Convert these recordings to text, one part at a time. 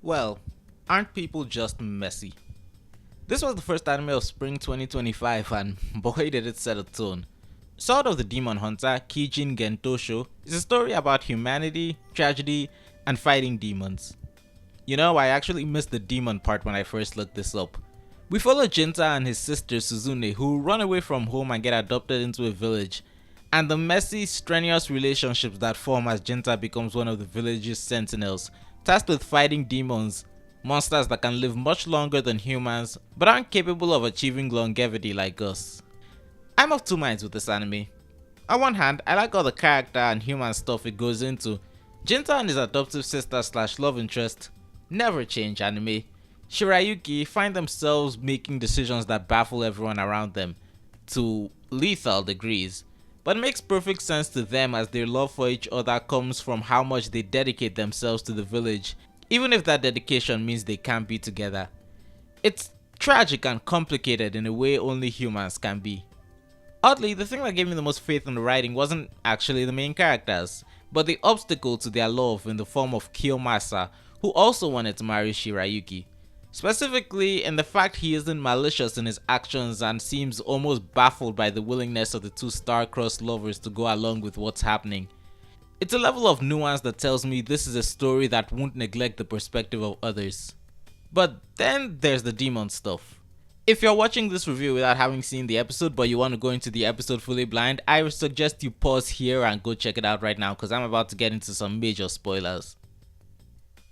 Well, aren't people just messy? This was the first anime of spring 2025 and boy did it set a tone. Sword of the Demon Hunter, Kijin Gentosho, is a story about humanity, tragedy, and fighting demons. You know, I actually missed the demon part when I first looked this up. We follow Jinta and his sister Suzune, who run away from home and get adopted into a village, and the messy, strenuous relationships that form as Jinta becomes one of the village's sentinels, tasked with fighting demons, monsters that can live much longer than humans but aren't capable of achieving longevity like us. I'm of two minds with this anime. On one hand, I like all the character and human stuff it goes into. Jinta and his adoptive sister slash love interest never change anime. Shirayuki find themselves making decisions that baffle everyone around them, to lethal degrees, but it makes perfect sense to them as their love for each other comes from how much they dedicate themselves to the village, even if that dedication means they can't be together. It's tragic and complicated in a way only humans can be. Oddly, the thing that gave me the most faith in the writing wasn't actually the main characters, but the obstacle to their love in the form of Kiyomasa, who also wanted to marry Shirayuki. Specifically in the fact he isn't malicious in his actions and seems almost baffled by the willingness of the two star-crossed lovers to go along with what's happening. It's a level of nuance that tells me this is a story that won't neglect the perspective of others. But then there's the demon stuff. If you're watching this review without having seen the episode but you want to go into the episode fully blind, I would suggest you pause here and go check it out right now because I'm about to get into some major spoilers.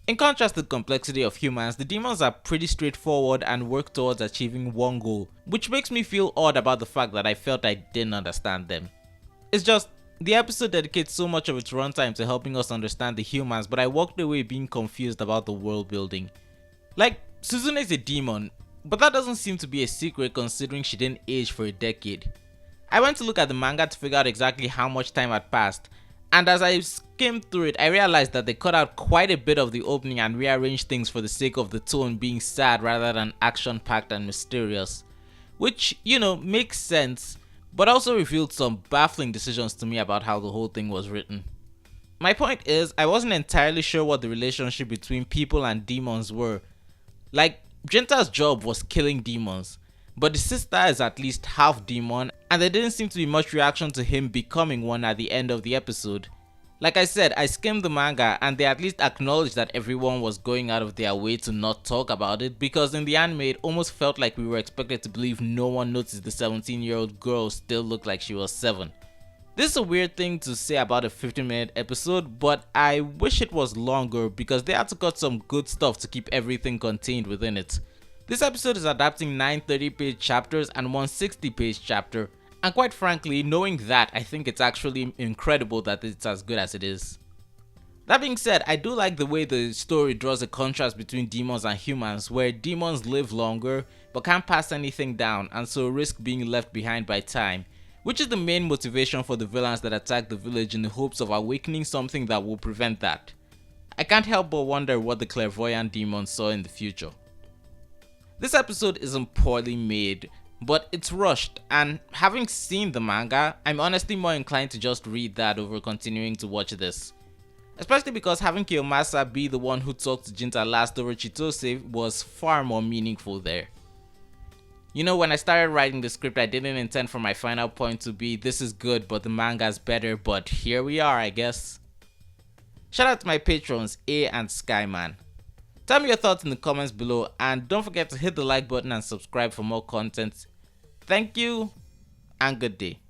In contrast to the complexity of humans, the demons are pretty straightforward and work towards achieving one goal, which makes me feel odd about the fact that I felt I didn't understand them. It's just, the episode dedicates so much of its runtime to helping us understand the humans, but I walked away being confused about the world building. Like, Suzune is a demon, but that doesn't seem to be a secret considering she didn't age for a decade. I went to look at the manga to figure out exactly how much time had passed, and as I skimmed through it, I realized that they cut out quite a bit of the opening and rearranged things for the sake of the tone being sad rather than action-packed and mysterious. Which, makes sense, but also revealed some baffling decisions to me about how the whole thing was written. My point is, I wasn't entirely sure what the relationship between people and demons were. Like, Jinta's job was killing demons, but the sister is at least half demon, and there didn't seem to be much reaction to him becoming one at the end of the episode. Like I said, I skimmed the manga and they at least acknowledged that everyone was going out of their way to not talk about it, because in the anime it almost felt like we were expected to believe no one noticed the 17-year-old girl still looked like she was 7. This is a weird thing to say about a 15-minute episode, but I wish it was longer because they had to cut some good stuff to keep everything contained within it. This episode is adapting 9 30-page chapters and one 60-page chapter, and quite frankly, knowing that, I think it's actually incredible that it's as good as it is. That being said, I do like the way the story draws a contrast between demons and humans, where demons live longer but can't pass anything down and so risk being left behind by time, which is the main motivation for the villains that attack the village in the hopes of awakening something that will prevent that. I can't help but wonder what the clairvoyant demons saw in the future. This episode isn't poorly made, but it's rushed, and having seen the manga, I'm honestly more inclined to just read that over continuing to watch this. Especially because having Kiyomasa be the one who talked to Jinta last over Chitose was far more meaningful there. When I started writing the script, I didn't intend for my final point to be this is good but the manga's better, but here we are, I guess. Shout out to my patrons A and Skyman. Tell me your thoughts in the comments below, and don't forget to hit the like button and subscribe for more content. Thank you and good day.